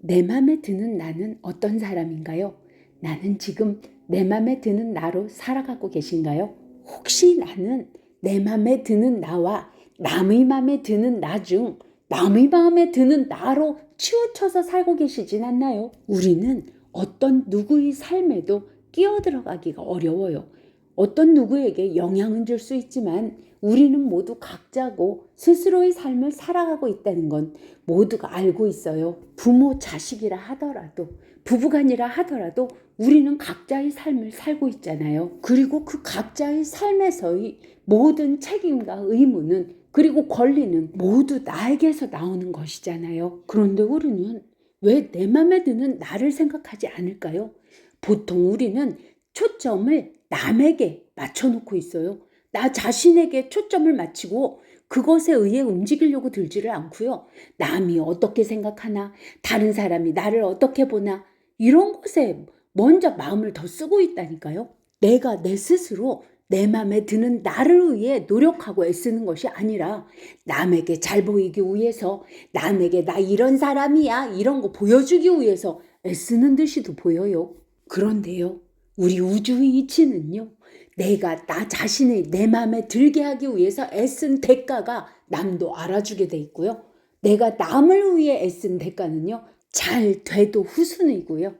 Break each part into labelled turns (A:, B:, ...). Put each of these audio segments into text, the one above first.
A: 내 맘에 드는 나는 어떤 사람인가요? 나는 지금 내 맘에 드는 나로 살아가고 계신가요? 혹시 나는 내 맘에 드는 나와 남의 맘에 드는 나 중 남의 마음에 드는 나로 치우쳐서 살고 계시진 않나요? 우리는 어떤 누구의 삶에도 끼어들어가기가 어려워요. 어떤 누구에게 영향은 줄 수 있지만 우리는 모두 각자고 스스로의 삶을 살아가고 있다는 건 모두가 알고 있어요. 부모, 자식이라 하더라도, 부부간이라 하더라도 우리는 각자의 삶을 살고 있잖아요. 그리고 그 각자의 삶에서의 모든 책임과 의무는, 그리고 권리는 모두 나에게서 나오는 것이잖아요. 그런데 우리는 왜 내 맘에 드는 나를 생각하지 않을까요? 보통 우리는 초점을 남에게 맞춰놓고 있어요. 나 자신에게 초점을 맞추고 그것에 의해 움직이려고 들지를 않고요. 남이 어떻게 생각하나, 다른 사람이 나를 어떻게 보나, 이런 것에 먼저 마음을 더 쓰고 있다니까요. 내가 내 스스로 내 맘에 드는 나를 위해 노력하고 애쓰는 것이 아니라 남에게 잘 보이기 위해서, 남에게 나 이런 사람이야 이런 거 보여주기 위해서 애쓰는 듯이도 보여요. 그런데요, 우리 우주의 이치는요, 내가 나 자신을 내 마음에 들게 하기 위해서 애쓴 대가가 남도 알아주게 돼 있고요. 내가 남을 위해 애쓴 대가는요, 잘 돼도 후순위고요.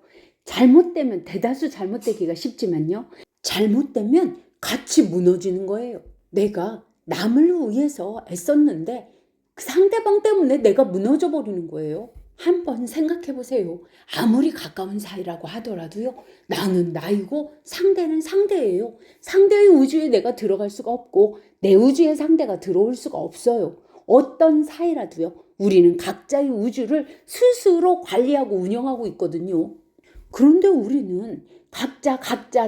A: 잘못되면 대다수 잘못되기가 쉽지만요, 잘못되면 같이 무너지는 거예요. 내가 남을 위해서 애썼는데 그 상대방 때문에 내가 무너져 버리는 거예요. 한번 생각해 보세요. 아무리 가까운 사이라고 하더라도요, 나는 나이고 상대는 상대예요. 상대의 우주에 내가 들어갈 수가 없고 내 우주에 상대가 들어올 수가 없어요. 어떤 사이라도요, 우리는 각자의 우주를 스스로 관리하고 운영하고 있거든요. 그런데 우리는 각자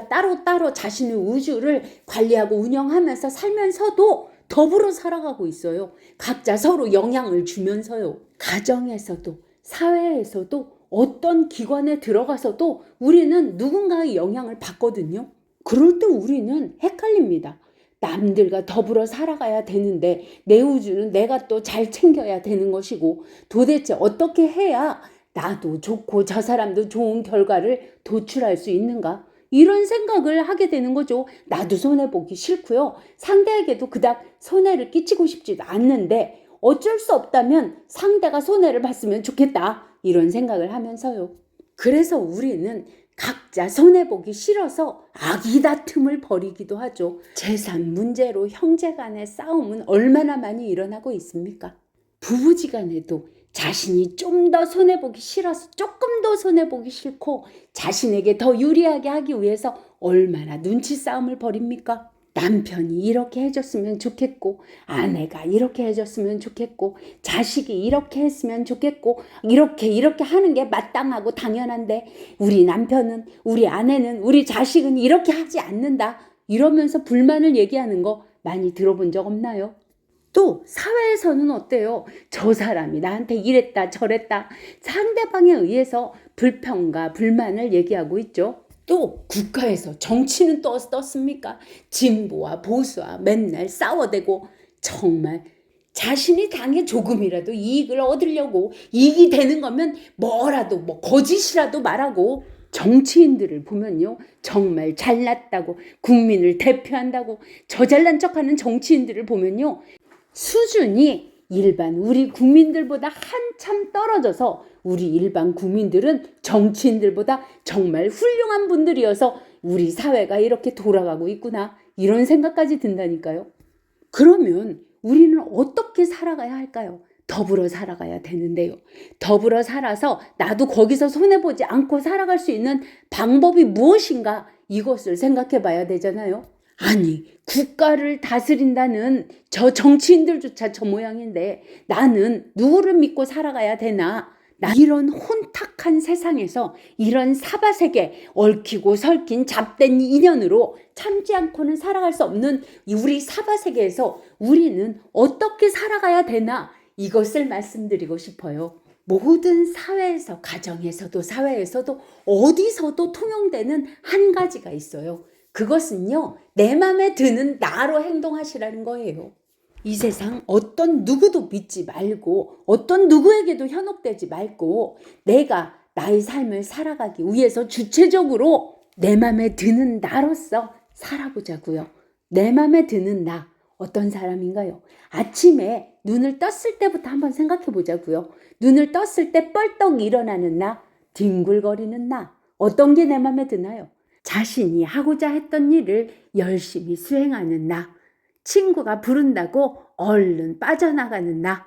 A: 따로따로 자신의 우주를 관리하고 운영하면서 살면서도 더불어 살아가고 있어요. 각자 서로 영향을 주면서요. 가정에서도 사회에서도 어떤 기관에 들어가서도 우리는 누군가의 영향을 받거든요. 그럴 때 우리는 헷갈립니다. 남들과 더불어 살아가야 되는데 내 우주는 내가 또 잘 챙겨야 되는 것이고, 도대체 어떻게 해야 나도 좋고 저 사람도 좋은 결과를 도출할 수 있는가? 이런 생각을 하게 되는 거죠. 나도 손해보기 싫고요. 상대에게도 그닥 손해를 끼치고 싶지도 않는데 어쩔 수 없다면 상대가 손해를 봤으면 좋겠다, 이런 생각을 하면서요. 그래서 우리는 각자 손해보기 싫어서 아기다툼을 벌이기도 하죠. 재산 문제로 형제간의 싸움은 얼마나 많이 일어나고 있습니까? 부부지간에도 자신이 좀 더 손해보기 싫어서 조금 더 손해보기 싫고 자신에게 더 유리하게 하기 위해서 얼마나 눈치 싸움을 벌입니까? 남편이 이렇게 해줬으면 좋겠고, 아내가 이렇게 해줬으면 좋겠고, 자식이 이렇게 했으면 좋겠고, 이렇게 하는 게 마땅하고 당연한데 우리 남편은, 우리 아내는, 우리 자식은 이렇게 하지 않는다, 이러면서 불만을 얘기하는 거 많이 들어본 적 없나요? 또 사회에서는 어때요? 저 사람이 나한테 이랬다 저랬다, 상대방에 의해서 불평과 불만을 얘기하고 있죠. 또 국가에서 정치는 떴습니까? 진보와 보수와 맨날 싸워대고, 정말 자신이 당에 조금이라도 이익을 얻으려고, 이익이 되는 거면 뭐라도, 거짓이라도 말하고, 정치인들을 보면요, 정말 잘났다고, 국민을 대표한다고 저 잘난 척하는 정치인들을 보면요, 수준이 일반 우리 국민들보다 한참 떨어져서 우리 일반 국민들은 정치인들보다 정말 훌륭한 분들이어서 우리 사회가 이렇게 돌아가고 있구나, 이런 생각까지 든다니까요. 그러면 우리는 어떻게 살아가야 할까요? 더불어 살아가야 되는데요. 더불어 살아서 나도 거기서 손해보지 않고 살아갈 수 있는 방법이 무엇인가, 이것을 생각해 봐야 되잖아요. 아니, 국가를 다스린다는 저 정치인들조차 저 모양인데 나는 누구를 믿고 살아가야 되나? 이런 혼탁한 세상에서, 이런 사바세계 얽히고 설킨 잡된 인연으로 참지 않고는 살아갈 수 없는 우리 사바세계에서 우리는 어떻게 살아가야 되나, 이것을 말씀드리고 싶어요. 모든 사회에서, 가정에서도 사회에서도 어디서도 통용되는 한 가지가 있어요. 그것은요, 내 맘에 드는 나로 행동하시라는 거예요. 이 세상 어떤 누구도 믿지 말고 어떤 누구에게도 현혹되지 말고 내가 나의 삶을 살아가기 위해서 주체적으로 내 맘에 드는 나로서 살아보자고요. 내 맘에 드는 나 어떤 사람인가요? 아침에 눈을 떴을 때부터 한번 생각해 보자고요. 눈을 떴을 때 뻘떡 일어나는 나, 뒹굴거리는 나 어떤 게 내 맘에 드나요? 자신이 하고자 했던 일을 열심히 수행하는 나, 친구가 부른다고 얼른 빠져나가는 나,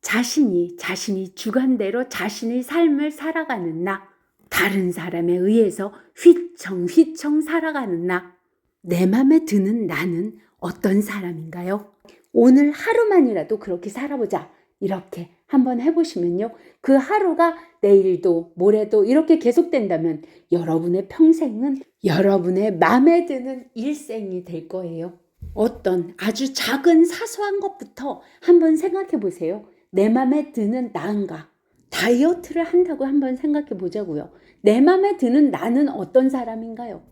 A: 자신이 주관대로 자신의 삶을 살아가는 나, 다른 사람에 의해서 휘청휘청 살아가는 나, 내 맘에 드는 나는 어떤 사람인가요? 오늘 하루만이라도 그렇게 살아보자. 이렇게 한번 해보시면요. 그 하루가 내일도 모레도 이렇게 계속된다면 여러분의 평생은 여러분의 맘에 드는 일생이 될 거예요. 어떤 아주 작은 사소한 것부터 한번 생각해 보세요. 내 맘에 드는 나인가? 다이어트를 한다고 한번 생각해 보자고요. 내 맘에 드는 나는 어떤 사람인가요?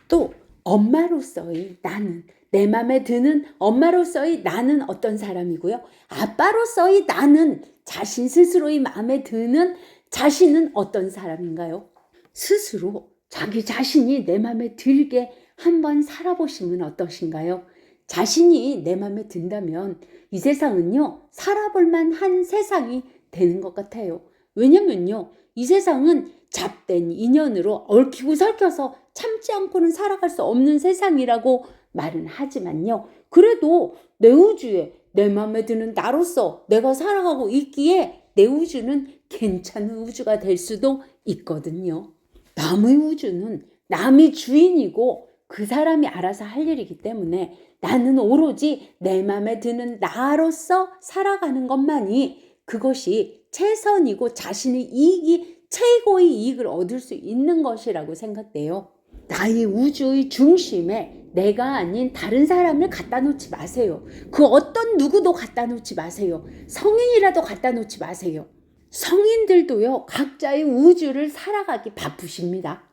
A: 또 엄마로서의 나는, 내 맘에 드는 엄마로서의 나는 어떤 사람이고요. 아빠로서의 나는, 자신 스스로의 마음에 드는 자신은 어떤 사람인가요? 스스로 자기 자신이 내 맘에 들게 한번 살아보시면 어떠신가요? 자신이 내 맘에 든다면 이 세상은요, 살아볼 만한 세상이 되는 것 같아요. 왜냐면요, 이 세상은 잡된 인연으로 얽히고 설켜서 참지 않고는 살아갈 수 없는 세상이라고 말은 하지만요. 그래도 내 우주에 내 맘에 드는 나로서 내가 살아가고 있기에 내 우주는 괜찮은 우주가 될 수도 있거든요. 남의 우주는 남이 주인이고 그 사람이 알아서 할 일이기 때문에 나는 오로지 내 맘에 드는 나로서 살아가는 것만이 그것이 최선이고 자신의 이익이 최고의 이익을 얻을 수 있는 것이라고 생각돼요. 나의 우주의 중심에 내가 아닌 다른 사람을 갖다 놓지 마세요. 그 어떤 누구도 갖다 놓지 마세요. 성인이라도 갖다 놓지 마세요. 성인들도요, 각자의 우주를 살아가기 바쁘십니다.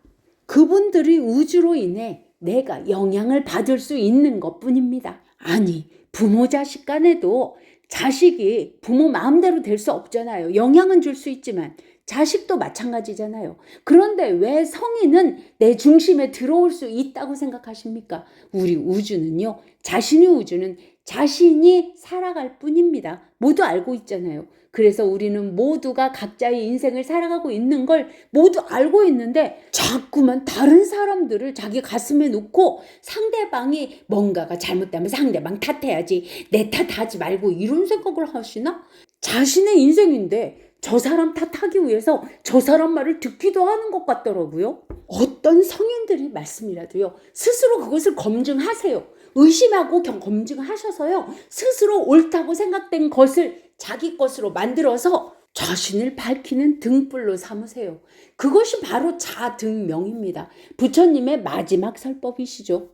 A: 그분들의 우주로 인해 내가 영향을 받을 수 있는 것 뿐입니다. 아니, 부모 자식 간에도 자식이 부모 마음대로 될 수 없잖아요. 영향은 줄 수 있지만 자식도 마찬가지잖아요. 그런데 왜 성인은 내 중심에 들어올 수 있다고 생각하십니까? 우리 우주는요, 자신의 우주는 자신이 살아갈 뿐입니다. 모두 알고 있잖아요. 그래서 우리는 모두가 각자의 인생을 살아가고 있는 걸 모두 알고 있는데 자꾸만 다른 사람들을 자기 가슴에 놓고 상대방이 뭔가가 잘못되면 상대방 탓해야지, 내 탓하지 말고 이런 생각을 하시나? 자신의 인생인데 저 사람 탓하기 위해서 저 사람 말을 듣기도 하는 것 같더라고요. 어떤 성인들이 말씀이라도요, 스스로 그것을 검증하세요. 의심하고 검증하셔서요, 스스로 옳다고 생각된 것을 자기 것으로 만들어서 자신을 밝히는 등불로 삼으세요. 그것이 바로 자등명입니다. 부처님의 마지막 설법이시죠.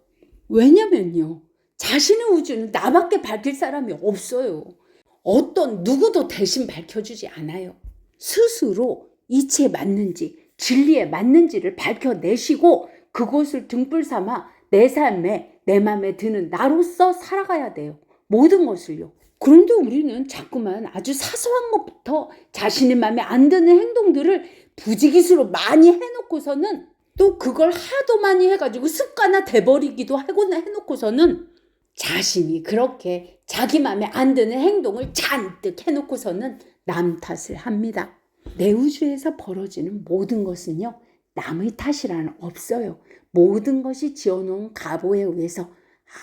A: 왜냐면요, 자신의 우주는 나밖에 밝힐 사람이 없어요. 어떤 누구도 대신 밝혀주지 않아요. 스스로 이치에 맞는지 진리에 맞는지를 밝혀내시고 그것을 등불 삼아 내 삶에 내 맘에 드는 나로서 살아가야 돼요. 모든 것을요. 그런데 우리는 자꾸만 아주 사소한 것부터 자신의 맘에 안 드는 행동들을 부지기수로 많이 해놓고서는 또 그걸 하도 많이 해가지고 습관화 돼버리기도 하고 해놓고서는 자신이 그렇게 자기 맘에 안 드는 행동을 잔뜩 해놓고서는 남 탓을 합니다. 내 우주에서 벌어지는 모든 것은요, 남의 탓이란 없어요. 모든 것이 지어놓은 가보에 의해서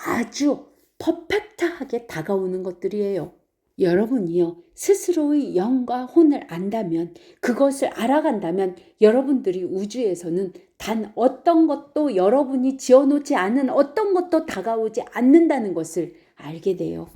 A: 아주 퍼펙트하게 다가오는 것들이에요. 여러분이요, 스스로의 영과 혼을 안다면, 그것을 알아간다면 여러분들이 우주에서는 단 어떤 것도 여러분이 지어놓지 않은 어떤 것도 다가오지 않는다는 것을 알게 돼요.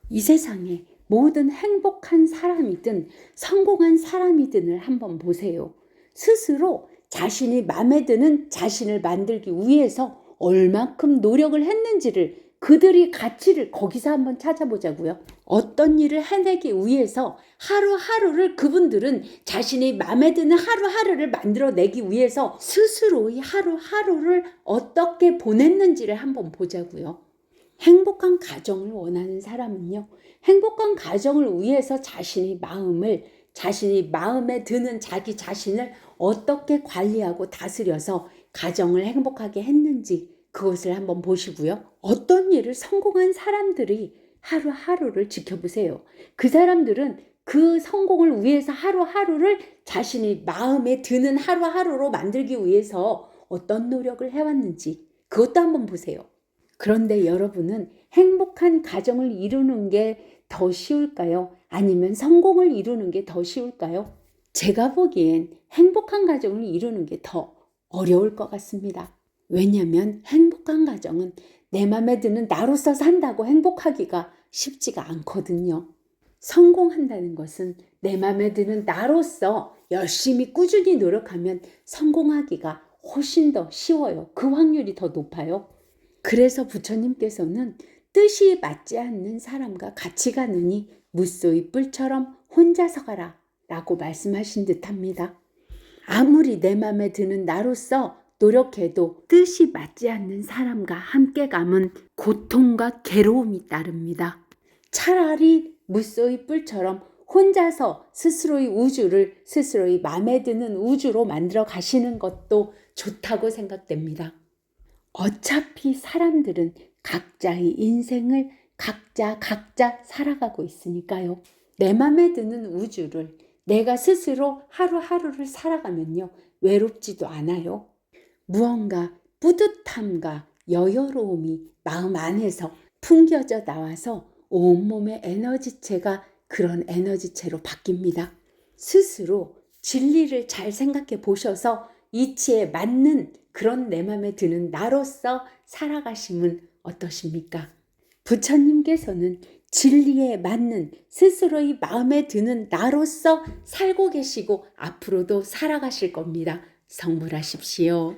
A: 이 세상에 모든 행복한 사람이든 성공한 사람이든을 한번 보세요. 스스로 자신이 마음에 드는 자신을 만들기 위해서 얼만큼 노력을 했는지를, 그들이 가치를 거기서 한번 찾아보자고요. 어떤 일을 해내기 위해서 하루하루를 그분들은 자신이 마음에 드는 하루하루를 만들어내기 위해서 스스로의 하루하루를 어떻게 보냈는지를 한번 보자고요. 행복한 가정을 원하는 사람은요, 행복한 가정을 위해서 자신의 마음에 드는 자기 자신을 어떻게 관리하고 다스려서 가정을 행복하게 했는지 그것을 한번 보시고요. 어떤 일을 성공한 사람들이 하루하루를 지켜보세요. 그 사람들은 그 성공을 위해서 하루하루를 자신이 마음에 드는 하루하루로 만들기 위해서 어떤 노력을 해왔는지 그것도 한번 보세요. 그런데 여러분은 행복한 가정을 이루는 게 더 쉬울까요? 아니면 성공을 이루는 게 더 쉬울까요? 제가 보기엔 행복한 가정을 이루는 게 더 어려울 것 같습니다. 왜냐하면 행복한 가정은 내 맘에 드는 나로서 산다고 행복하기가 쉽지가 않거든요. 성공한다는 것은 내 맘에 드는 나로서 열심히 꾸준히 노력하면 성공하기가 훨씬 더 쉬워요. 그 확률이 더 높아요. 그래서 부처님께서는 뜻이 맞지 않는 사람과 같이 가느니 무쏘의 뿔처럼 혼자서 가라 라고 말씀하신 듯합니다. 아무리 내 맘에 드는 나로서 노력해도 뜻이 맞지 않는 사람과 함께 가면 고통과 괴로움이 따릅니다. 차라리 무쏘의 뿔처럼 혼자서 스스로의 맘에 드는 우주로 만들어 가시는 것도 좋다고 생각됩니다. 어차피 사람들은 각자의 인생을 각자 살아가고 있으니까요. 내 맘에 드는 우주를 내가 스스로 하루하루를 살아가면요. 외롭지도 않아요. 무언가 뿌듯함과 여유로움이 마음 안에서 풍겨져 나와서 온몸의 에너지체가 그런 에너지체로 바뀝니다. 스스로 진리를 잘 생각해 보셔서 이치에 맞는 그런 내 맘에 드는 나로서 살아가시면 어떠십니까? 부처님께서는 진리에 맞는 스스로의 마음에 드는 나로서 살고 계시고 앞으로도 살아가실 겁니다. 성불하십시오.